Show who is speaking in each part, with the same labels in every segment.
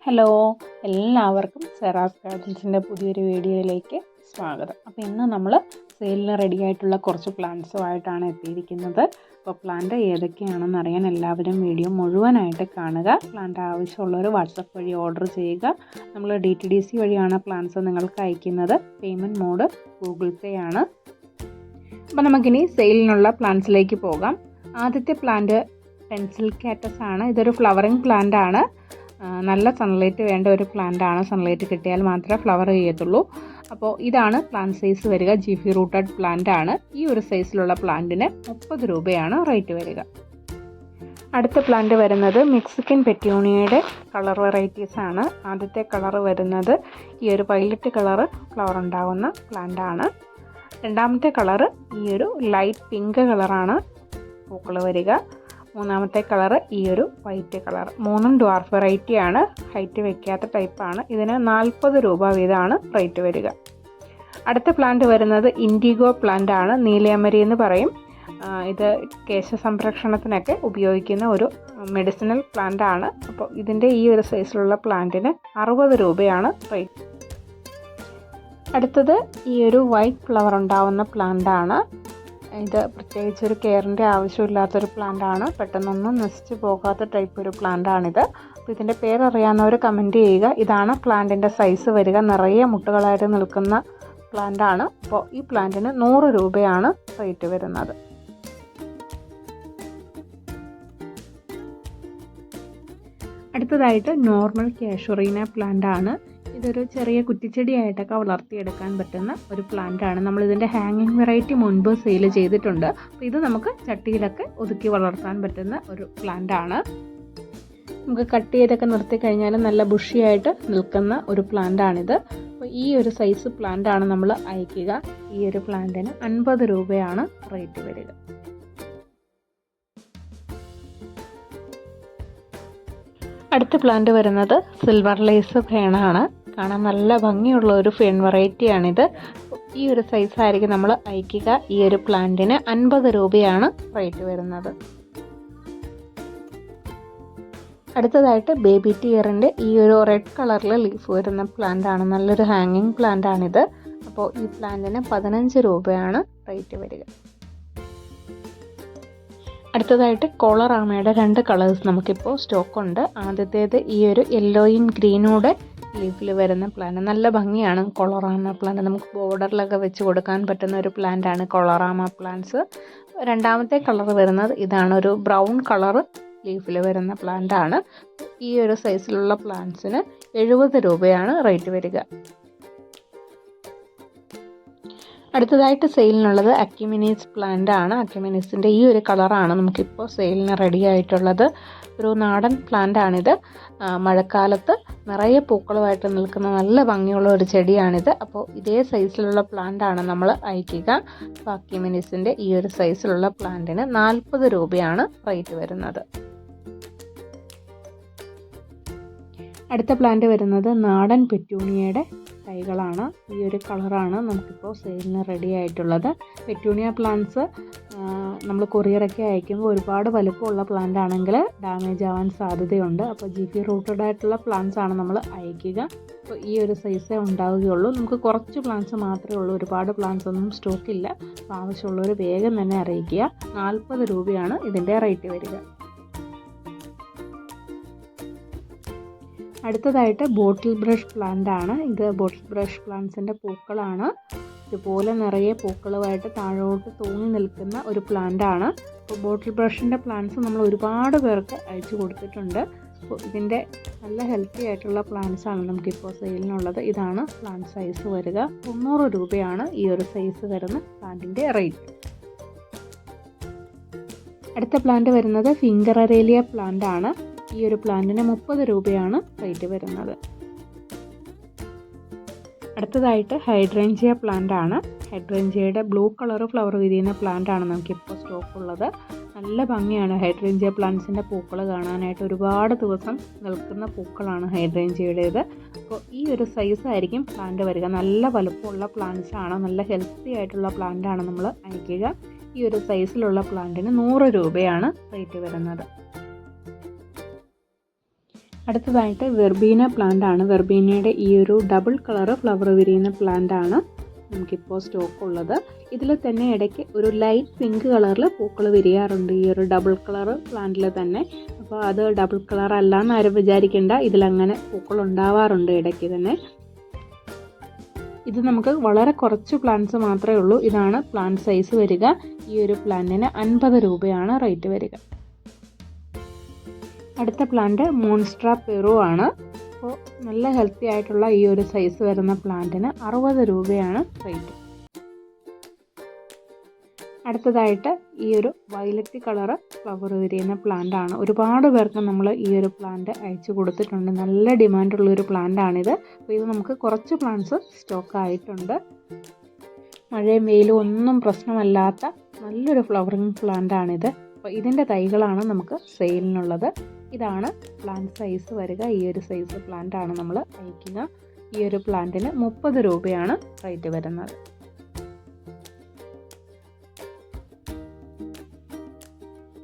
Speaker 1: Hello, എല്ലാവർക്കും സെറാസ് ഗാർഡൻസിൻ്റെ പുതിയൊരു വീഡിയോയിലേക്ക് സ്വാഗതം. അപ്പോൾ ഇന്ന് നമ്മൾ സെയിലിന് റെഡി ആയിട്ടുള്ള കുറച്ച് പ്ലാന്റ്സുമായിട്ടാണ് എത്തിയിരിക്കുന്നത്. അപ്പോൾ പ്ലാന്റ് ഏതൊക്കെയാണെന്ന് അറിയാൻ എല്ലാവരും വീഡിയോ മുഴുവനായിട്ട് കാണുക. പ്ലാന്റ് ആവശ്യമുള്ളവർ വാട്സപ്പ് വഴി ഓർഡർ ചെയ്യുക. നമ്മൾ DTDC വഴിയാണ് പ്ലാന്റ്സ് നിങ്ങൾക്ക് അയക്കുന്നത്. പേയ്മെൻറ്റ് മോഡ് ഗൂഗിൾ പേ ആണ്. അപ്പോൾ നമുക്കിനി സെയിലിനുള്ള പ്ലാന്റ്സിലേക്ക് പോകാം. ആദ്യത്തെ പ്ലാന്റ് പെൻസിൽ കാറ്റസ് ആണ്. ഇതൊരു ഫ്ലവറിങ് പ്ലാന്റ് ആണ്. നല്ല സൺലൈറ്റ് വേണ്ട ഒരു പ്ലാന്റ് ആണ്. സൺലൈറ്റ് കിട്ടിയാൽ മാത്രമേ ഫ്ലവർ ചെയ്യത്തുള്ളൂ. അപ്പോൾ ഇതാണ് പ്ലാന്റ് സൈസ് വരിക. ജിഫി റൂട്ടഡ് പ്ലാന്റ് ആണ്. ഈ ഒരു സൈസിലുള്ള പ്ലാന്റിന് 30 രൂപയാണ് റേറ്റ് വരിക. അടുത്ത പ്ലാന്റ് വരുന്നത് മെക്സിക്കൻ പെറ്റ്യൂണിയയുടെ കളർ വെറൈറ്റീസ് ആണ്. ആദ്യത്തെ കളർ വരുന്നത് ഈ ഒരു വയലറ്റ് കളർ ഫ്ലവർ ഉണ്ടാകുന്ന പ്ലാന്റ് ആണ്. രണ്ടാമത്തെ കളറ് ഈ ഒരു ലൈറ്റ് പിങ്ക് കളറാണ് പൂക്കൾ വരിക. മൂന്നാമത്തെ കളറ് ഈ ഒരു വൈറ്റ് കളർ. മൂന്നും ഡ്വാർഫ് വെറൈറ്റി ആണ്. ഹൈറ്റ് വെക്കാത്ത ടൈപ്പാണ്. ഇതിന് 40 രൂപ വീതമാണ് റേറ്റ് വരിക. അടുത്ത പ്ലാന്റ് വരുന്നത് ഇൻഡിഗോ പ്ലാന്റ് ആണ്. നീലയമരി എന്ന് പറയും. ഇത് കേശ സംരക്ഷണത്തിനൊക്കെ ഉപയോഗിക്കുന്ന ഒരു മെഡിസിനൽ പ്ലാന്റ് ആണ്. അപ്പോൾ ഇതിൻ്റെ ഈ ഒരു സൈസിലുള്ള പ്ലാന്റിന് 60 രൂപയാണ് റേറ്റ്. അടുത്തത് ഈ ഒരു വൈറ്റ് ഫ്ലവർ ഉണ്ടാവുന്ന പ്ലാന്റ് ആണ്. ഇത് പ്രത്യേകിച്ച് ഒരു കെയറിൻ്റെ ആവശ്യമില്ലാത്തൊരു പ്ലാന്റ് ആണ്. പെട്ടെന്നൊന്നും നശിച്ചു പോകാത്ത ടൈപ്പ് ഒരു പ്ലാന്റ് ആണിത്. അപ്പോൾ ഇതിൻ്റെ പേരറിയാവുന്നവർ കമൻറ്റ് ചെയ്യുക. ഇതാണ് പ്ലാന്റിൻ്റെ സൈസ് വരിക. നിറയെ മുട്ടുകളായിട്ട് നിൽക്കുന്ന പ്ലാന്റ് ആണ്. അപ്പോൾ ഈ പ്ലാന്റിന് 100 രൂപയാണ് റേറ്റ് വരുന്നത്. അടുത്തതായിട്ട് നോർമൽ കാഷ്യൂറീന പ്ലാന്റ് ആണ്. ഇതൊരു ചെറിയ കുറ്റിച്ചെടിയായിട്ടൊക്കെ വളർത്തിയെടുക്കാൻ പറ്റുന്ന ഒരു പ്ലാന്റ് ആണ്. നമ്മളിതിൻ്റെ ഹാങ്ങിങ് വെറൈറ്റി മുൻപ് സെയിൽ ചെയ്തിട്ടുണ്ട്. അപ്പോൾ ഇത് നമുക്ക് ചട്ടിയിലൊക്കെ ഒതുക്കി വളർത്താൻ പറ്റുന്ന ഒരു പ്ലാന്റ് ആണ്. നമുക്ക് കട്ട് ചെയ്തൊക്കെ നിർത്തി കഴിഞ്ഞാൽ നല്ല ബുഷിയായിട്ട് നിൽക്കുന്ന ഒരു പ്ലാന്റ് ആണിത്. അപ്പോൾ ഈ ഒരു സൈസ് പ്ലാന്റ് ആണ് നമ്മൾ അയക്കുക. ഈ ഒരു പ്ലാന്റിന് 50 രൂപയാണ് റേറ്റ് വരിക. അടുത്ത പ്ലാന്റ് വരുന്നത് സിൽവർ ലേസ് ഫേണാണ്. കാണാൻ നല്ല ഭംഗിയുള്ള ഒരു ഫേൺ വെറൈറ്റിയാണിത്. ഈ ഒരു സൈസായിരിക്കും നമ്മൾ അയക്കുക. ഈ ഒരു പ്ലാന്റിന് 50 രൂപയാണ് റേറ്റ് വരുന്നത്. അടുത്തതായിട്ട് ബേബി ടിയറിൻ്റെ ഈ ഒരു റെഡ് കളറിൽ ലീഫ് വരുന്ന പ്ലാന്റ് ആണ്. നല്ലൊരു ഹാങ്ങിങ് പ്ലാന്റ് ആണിത്. അപ്പോൾ ഈ പ്ലാന്റിന് 15 രൂപയാണ് റേറ്റ് വരിക. അടുത്തതായിട്ട് കോളറാമയുടെ 2 കളേഴ്സ് നമുക്കിപ്പോൾ സ്റ്റോക്കുണ്ട്. ആദ്യത്തേത് ഈ ഒരു യെല്ലോയും ഗ്രീനൂടെ ലീഫിൽ വരുന്ന പ്ലാന്റ്. നല്ല ഭംഗിയാണ് കോളറാമ പ്ലാന്റ്. നമുക്ക് ബോർഡറിലൊക്കെ വെച്ച് കൊടുക്കാൻ പറ്റുന്ന ഒരു പ്ലാന്റ് ആണ് കോളറാമ പ്ലാന്റ്സ്. രണ്ടാമത്തെ കളർ വരുന്നത് ഇതാണ്. ഒരു ബ്രൗൺ കളർ ലീഫിൽ വരുന്ന പ്ലാന്റ് ആണ്. ഈ ഒരു സൈസിലുള്ള പ്ലാന്റ്സിന് 70 രൂപയാണ് റേറ്റ് വരിക. അടുത്തതായിട്ട് സെയിലിനുള്ളത് അക്യുമിനീസ് പ്ലാന്റ് ആണ്. അക്യുമിനീസിൻ്റെ ഈ ഒരു കളറാണ് നമുക്കിപ്പോൾ സെയിലിന് റെഡി ആയിട്ടുള്ളത്. ഒരു നാടൻ പ്ലാന്റ് ആണിത്. മഴക്കാലത്ത് നിറയെ പൂക്കളുമായിട്ട് നിൽക്കുന്ന നല്ല ഭംഗിയുള്ള ഒരു ചെടിയാണിത്. അപ്പോൾ ഇതേ സൈസിലുള്ള പ്ലാന്റ് ആണ് നമ്മൾ അയക്കുക. അപ്പോൾ അക്യുമിനീസിൻ്റെ ഈ ഒരു സൈസിലുള്ള പ്ലാന്റിന് 40 രൂപയാണ് റേറ്റ് വരുന്നത്. അടുത്ത പ്ലാന്റ് വരുന്നത് നാടൻ പെറ്റൂണിയയുടെ തൈകളാണ്. ഈ ഒരു കളറാണ് നമുക്കിപ്പോൾ സെയിലിന് റെഡി ആയിട്ടുള്ളത്. പെറ്റൂണിയ പ്ലാന്റ്സ് നമ്മൾ കൊറിയറൊക്കെ അയക്കുമ്പോൾ ഒരുപാട് വലുപ്പമുള്ള പ്ലാന്റ് ആണെങ്കിൽ ഡാമേജ് ആവാൻ സാധ്യതയുണ്ട്. അപ്പോൾ ജിഫി റൂട്ടഡ് ആയിട്ടുള്ള പ്ലാന്റ്സ് ആണ് നമ്മൾ അയക്കുക. അപ്പോൾ ഈ ഒരു സൈസേ ഉണ്ടാവുകയുള്ളൂ. നമുക്ക് കുറച്ച് പ്ലാന്റ്സ് മാത്രമേ ഉള്ളൂ. ഒരുപാട് പ്ലാന്റ്സ് ഒന്നും സ്റ്റോക്കില്ല. അപ്പോൾ ആവശ്യമുള്ളവർ വേഗം തന്നെ അറിയിക്കുക. 40 രൂപയാണ് ഇതിൻ്റെ റേറ്റ് വരിക. അടുത്തതായിട്ട് ബോട്ടിൽ ബ്രഷ് പ്ലാന്റ് ആണ്. ഇത് ബോട്ടിൽ ബ്രഷ് പ്ലാന്റ്സിൻ്റെ പൂക്കളാണ്. ഇതുപോലെ നിറയെ പൂക്കളുമായിട്ട് താഴോട്ട് തൂങ്ങി നിൽക്കുന്ന ഒരു പ്ലാന്റ് ആണ്. അപ്പോൾ ബോട്ടിൽ ബ്രഷിൻ്റെ പ്ലാന്റ്സ് നമ്മൾ ഒരുപാട് പേർക്ക് അയച്ചു കൊടുത്തിട്ടുണ്ട്. അപ്പോൾ ഇതിൻ്റെ നല്ല ഹെൽത്തി ആയിട്ടുള്ള പ്ലാന്റ്സ് ആണ് നമുക്കിപ്പോൾ സെയിലിനുള്ളത്. ഇതാണ് പ്ലാന്റ് സൈസ് വരിക. 90 രൂപയാണ് ഈ ഒരു സൈസ് വരുന്ന പ്ലാന്റിൻ്റെ റേറ്റ്. അടുത്ത പ്ലാന്റ് വരുന്നത് ഫിംഗർ അരേലിയ പ്ലാന്റ് ആണ്. ഈ ഒരു പ്ലാന്റിന് 30 രൂപയാണ് റേറ്റ് വരുന്നത്. അടുത്തതായിട്ട് ഹൈഡ്രേഞ്ചിയ പ്ലാന്റ് ആണ്. ഹൈഡ്രേഞ്ചിയയുടെ ബ്ലൂ കളർ ഫ്ലവർ വിരിയുന്ന പ്ലാന്റ് ആണ് നമുക്കിപ്പോൾ സ്റ്റോക്ക് ഉള്ളത്. നല്ല ഭംഗിയാണ് ഹൈഡ്രേഞ്ചിയ പ്ലാന്റ്സിൻ്റെ പൂക്കൾ കാണാനായിട്ട്. ഒരുപാട് ദിവസം നിൽക്കുന്ന പൂക്കളാണ് ഹൈഡ്രേഞ്ചിയയുടേത്. അപ്പോൾ ഈ ഒരു സൈസായിരിക്കും പ്ലാന്റ് വരിക. നല്ല വലുപ്പമുള്ള പ്ലാന്റ്സ് ആണ്. നല്ല ഹെൽത്തി ആയിട്ടുള്ള പ്ലാന്റ് ആണ് നമ്മൾ അയക്കുക. ഈ ഒരു സൈസിലുള്ള പ്ലാന്റിന് 100 രൂപയാണ് റേറ്റ് വരുന്നത്. അടുത്തതായിട്ട് വെർബീന പ്ലാന്റ് ആണ്. വെർബീനയുടെ ഈ ഒരു ഡബിൾ കളർ ഫ്ലവർ വിരിയുന്ന പ്ലാന്റ് ആണ് നമുക്കിപ്പോൾ സ്റ്റോക്ക് ഉള്ളത്. ഇതിൽ തന്നെ ഇടയ്ക്ക് ഒരു ലൈറ്റ് പിങ്ക് കളറിൽ പൂക്കൾ വിരിയാറുണ്ട് ഈ ഒരു ഡബിൾ കളർ പ്ലാന്റിൽ തന്നെ. അപ്പോൾ അത് ഡബിൾ കളർ അല്ല എന്ന് ആരും വിചാരിക്കേണ്ട, ഇതിലങ്ങനെ പൂക്കൾ ഉണ്ടാവാറുണ്ട് ഇടയ്ക്ക് തന്നെ. ഇത് നമുക്ക് വളരെ കുറച്ച് പ്ലാന്റ്സ് മാത്രമേ ഉള്ളൂ. ഇതാണ് പ്ലാന്റ് സൈസ് വരിക. ഈ ഒരു പ്ലാന്റിന് 50 രൂപയാണ് റേറ്റ് വരിക. അടുത്ത പ്ലാന്റ് മോൺസ്ട്ര പെറു ആണ്. അപ്പോൾ നല്ല ഹെൽത്തി ആയിട്ടുള്ള ഈ ഒരു സൈസ് വരുന്ന പ്ലാന്റിന് 60 രൂപയാണ് റേറ്റ്. അടുത്തതായിട്ട് ഈ ഒരു വയലറ്റ് കളറ് ഫ്ലവർ വിരിയുന്ന പ്ലാന്റ് ആണ്. ഒരുപാട് പേർക്ക് നമ്മൾ ഈ ഒരു പ്ലാന്റ് അയച്ചു കൊടുത്തിട്ടുണ്ട്. നല്ല ഡിമാൻഡുള്ള ഒരു പ്ലാന്റ് ആണിത്. അപ്പോൾ ഇത് നമുക്ക് കുറച്ച് പ്ലാന്റ്സ് സ്റ്റോക്ക് ആയിട്ടുണ്ട്. മഴയും വെയിലും ഒന്നും പ്രശ്നമല്ലാത്ത നല്ലൊരു ഫ്ലവറിങ് പ്ലാന്റ് ആണിത്. അപ്പോൾ ഇതിൻ്റെ തൈകളാണ് നമുക്ക് സെയിലിനുള്ളത്. ഇതാണ് പ്ലാന്റ് സൈസ് വരിക. ഈ ഒരു സൈസ് പ്ലാന്റ് ആണ് നമ്മൾ അയക്കുക. ഈ ഒരു പ്ലാന്റിന് 30 രൂപയാണ് റേറ്റ് വരുന്നത്.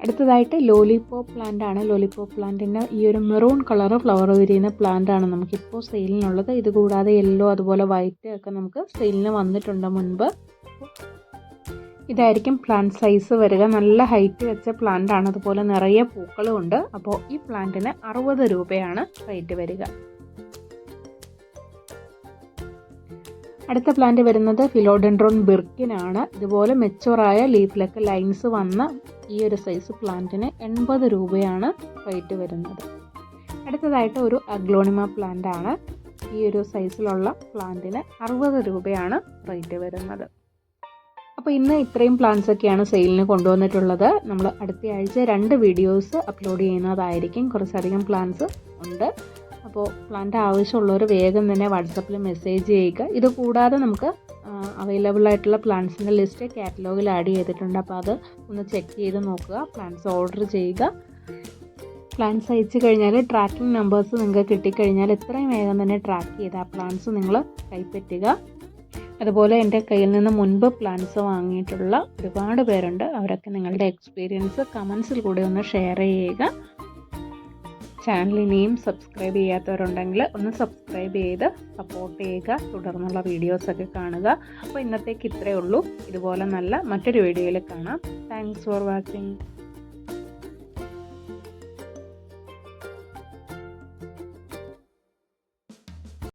Speaker 1: അടുത്തതായിട്ട് ലോലിപോപ്പ് പ്ലാന്റ് ആണ്. ലോലിപോപ്പ് പ്ലാന്റിൻ്റെ ഈ ഒരു മെറൂൺ കളർ ഫ്ലവർ വിരിയുന്ന പ്ലാന്റ് ആണ് നമുക്കിപ്പോൾ സെയിലിനുള്ളത്. ഇത് കൂടാതെ യെല്ലോ അതുപോലെ വൈറ്റ് ഒക്കെ നമുക്ക് സെയിലിന് വന്നിട്ടുണ്ട് മുൻപ്. ഇതായിരിക്കും പ്ലാന്റ് സൈസ് വരിക. നല്ല ഹൈറ്റ് വെച്ച പ്ലാന്റ് ആണ്, അതുപോലെ നിറയെ പൂക്കളും ഉണ്ട്. അപ്പോൾ ഈ പ്ലാന്റിന് 60 രൂപയാണ് റേറ്റ് വരിക. അടുത്ത പ്ലാന്റ് വരുന്നത് ഫിലോഡെൻഡ്രോൺ ബിർക്കിൻ ആണ്. ഇതുപോലെ മെച്ചൂറായ ലീഫിലൊക്കെ ലൈൻസ് വന്ന ഈ ഒരു സൈസ് പ്ലാന്റിന് 80 രൂപയാണ് റേറ്റ് വരുന്നത്. അടുത്തതായിട്ട് ഒരു അഗ്ലോണിമ പ്ലാന്റ് ആണ്. ഈ ഒരു സൈസിലുള്ള പ്ലാന്റിന് 60 രൂപയാണ് റേറ്റ് വരുന്നത്. അപ്പോൾ ഇന്ന് ഇത്രയും പ്ലാന്റ്സ് ഒക്കെയാണ് സെയിലിന് കൊണ്ടുവന്നിട്ടുള്ളത്. നമ്മൾ അടുത്ത ആഴ്ച 2 വീഡിയോസ് അപ്ലോഡ് ചെയ്യുന്നതായിരിക്കും. കുറച്ചധികം പ്ലാന്റ്സ് ഉണ്ട്. അപ്പോൾ പ്ലാന്റ് ആവശ്യമുള്ളവർ വേഗം തന്നെ വാട്സപ്പിൽ മെസ്സേജ് ചെയ്യുക. ഇത് കൂടാതെ നമുക്ക് അവൈലബിൾ ആയിട്ടുള്ള പ്ലാന്റ്സിൻ്റെ ലിസ്റ്റ് കാറ്റലോഗിൽ ആഡ് ചെയ്തിട്ടുണ്ട്. അപ്പോൾ അത് ഒന്ന് ചെക്ക് ചെയ്ത് നോക്കുക. പ്ലാന്റ്സ് ഓർഡർ ചെയ്യുക. പ്ലാന്റ്സ് അയച്ചു കഴിഞ്ഞാൽ ട്രാക്കിംഗ് നമ്പേഴ്സ് നിങ്ങൾക്ക് കിട്ടിക്കഴിഞ്ഞാൽ എത്രയും വേഗം തന്നെ ട്രാക്ക് ചെയ്ത് ആ പ്ലാന്റ്സ് നിങ്ങൾ കൈപ്പറ്റുക. അതുപോലെ എൻ്റെ കയ്യിൽ നിന്ന് മുൻപ് പ്ലാന്റ്സ് വാങ്ങിയിട്ടുള്ള ഒരുപാട് പേരുണ്ട്. അവരൊക്കെ നിങ്ങളുടെ എക്സ്പീരിയൻസ് കമൻസിൽ കൂടെ ഒന്ന് ഷെയർ ചെയ്യുക. ചാനൽ ഇനിയും സബ്സ്ക്രൈബ് ചെയ്യാത്തവരുണ്ടെങ്കിൽ ഒന്ന് സബ്സ്ക്രൈബ് ചെയ്ത് സപ്പോർട്ട് ചെയ്യുക. തുടർന്നുള്ള വീഡിയോസൊക്കെ കാണുക. അപ്പോൾ ഇന്നത്തേക്ക് ഇത്രയേ ഉള്ളൂ. ഇതുപോലെ നല്ല മറ്റൊരു വീഡിയോയിൽ കാണാം. Thanks for watching.